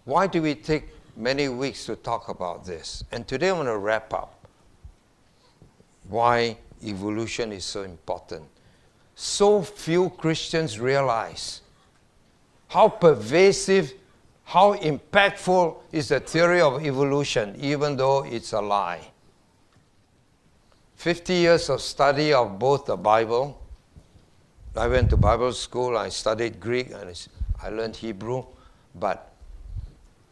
Why do we take many weeks to talk about this? And today I want to wrap up why evolution is so important. So few Christians realize how pervasive, how impactful is the theory of evolution, even though it's a lie. 50 years of study of both the Bible. I went to Bible school, I studied Greek, and I learned Hebrew,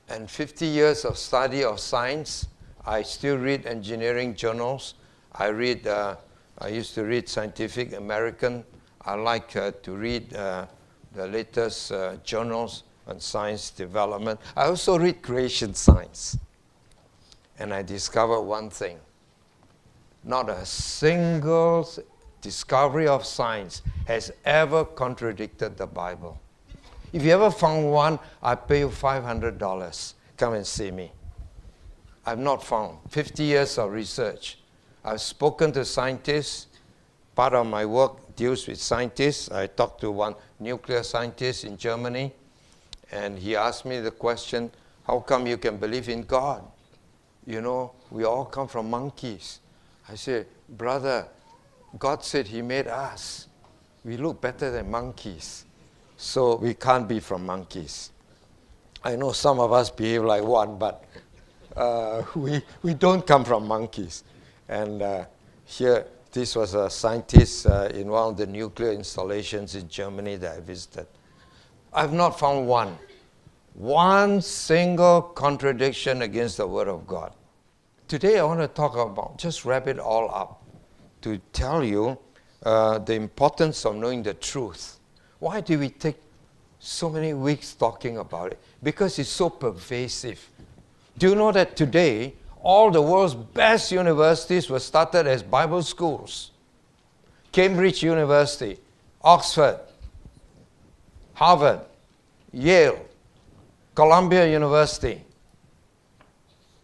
and 50 years of study of science. I still read engineering journals. I used to read Scientific American. I like to read the latest journals on science development. I also read creation science. And I discovered one thing. Not a single discovery of science has ever contradicted the Bible. If you ever found one, I pay you $500. Come and see me. I've not found. 50 years of research. I've spoken to scientists. Part of my work deals with scientists. I talked to one nuclear scientist in Germany, and he asked me the question, how come you can believe in God? You know, we all come from monkeys. I said, brother, God said he made us. We look better than monkeys. So we can't be from monkeys. I know some of us behave like one, but we don't come from monkeys. And here, this was a scientist in one of the nuclear installations in Germany that I visited. I've not found one single contradiction against the Word of God. Today I want to talk about, just wrap it all up, to tell you the importance of knowing the truth. Why do we take so many weeks talking about it? Because it's so pervasive. Do you know that today, all the world's best universities were started as Bible schools? Cambridge University, Oxford, Harvard, Yale, Columbia University.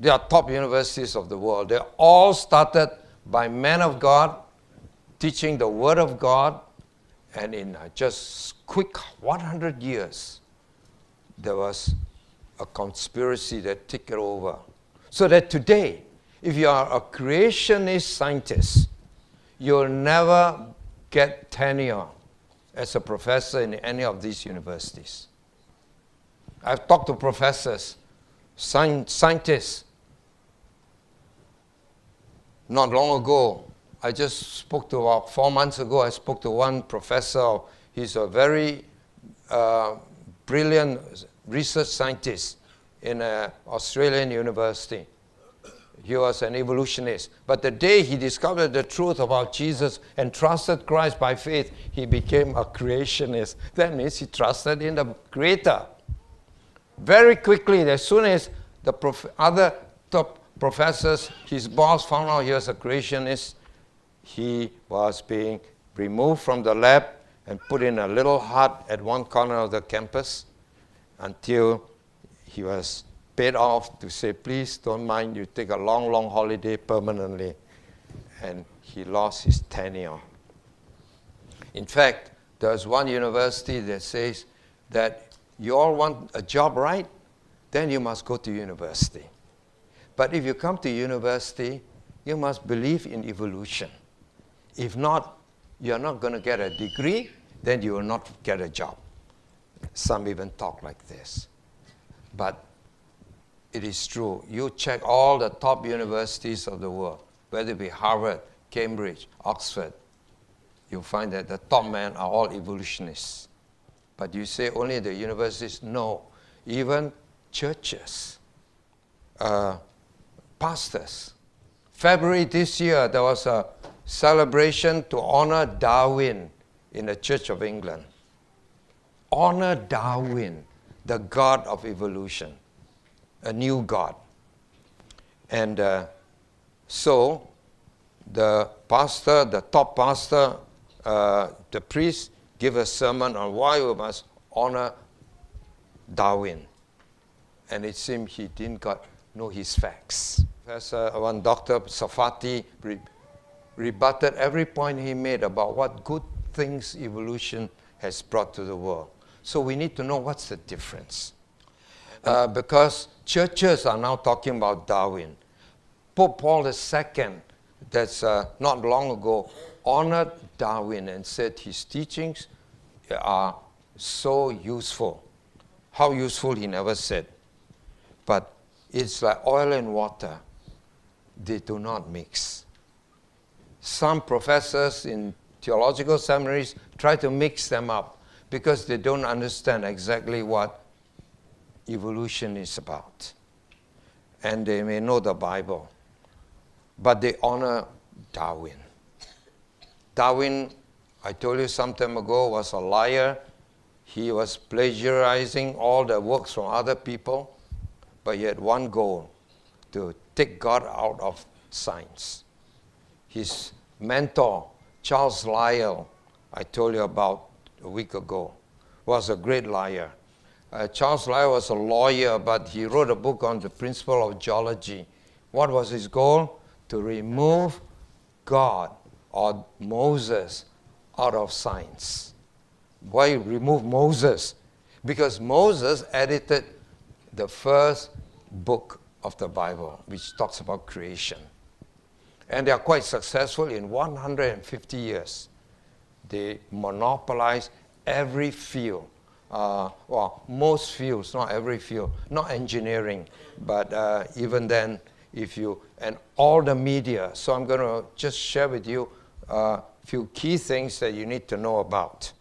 They are top universities of the world. They're all started by men of God, teaching the Word of God, and in just quick 100 years, there was a conspiracy that took it over. So that today, if you are a creationist scientist, you'll never get tenure as a professor in any of these universities. I've talked to professors, scientists. Not long ago, I just spoke to, about 4 months ago, I spoke to one professor. He's a very brilliant research scientist in an Australian university. He was an evolutionist. But the day he discovered the truth about Jesus and trusted Christ by faith, he became a creationist. That means he trusted in the Creator. Very quickly, as soon as the other top professors, his boss found out he was a creationist, he was being removed from the lab and put in a little hut at one corner of the campus until he was paid off to say, please don't mind, you take a long, long holiday permanently. And he lost his tenure. In fact, there's one university that says that you all want a job, right? Then you must go to university. But if you come to university, you must believe in evolution. If not, you're not going to get a degree, then you will not get a job. Some even talk like this. But it is true. You check all the top universities of the world, whether it be Harvard, Cambridge, Oxford, you'll find that the top men are all evolutionists. But you say only the universities? No. Even churches, pastors. February this year, there was a celebration to honor Darwin in the Church of England. Honor Darwin, the God of evolution, a new God. And so the pastor, the top pastor, the priest, give a sermon on why we must honor Darwin. And it seemed he didn't know his facts. One Dr. Safati rebutted every point he made about what good things evolution has brought to the world. So we need to know what's the difference. because churches are now talking about Darwin. Pope Paul II, that's not long ago, honored Darwin and said his teachings are so useful. How useful, he never said. But it's like oil and water. They do not mix. Some professors in theological seminaries try to mix them up because they don't understand exactly what evolution is about. And they may know the Bible, but they honor Darwin. Darwin, I told you some time ago, was a liar. He was plagiarizing all the works from other people, but he had one goal, to take God out of science. His mentor, Charles Lyell, I told you about a week ago, was a great liar. Charles Lyell was a lawyer, but he wrote a book on the principle of geology. What was his goal? To remove God or Moses out of science. Why remove Moses? Because Moses edited the first book of the Bible, which talks about creation. And they are quite successful. In 150 years. They monopolize every field. Well, most fields, not every field. Not engineering, but even then, and all the media. So I'm going to just share with you a few key things that you need to know about.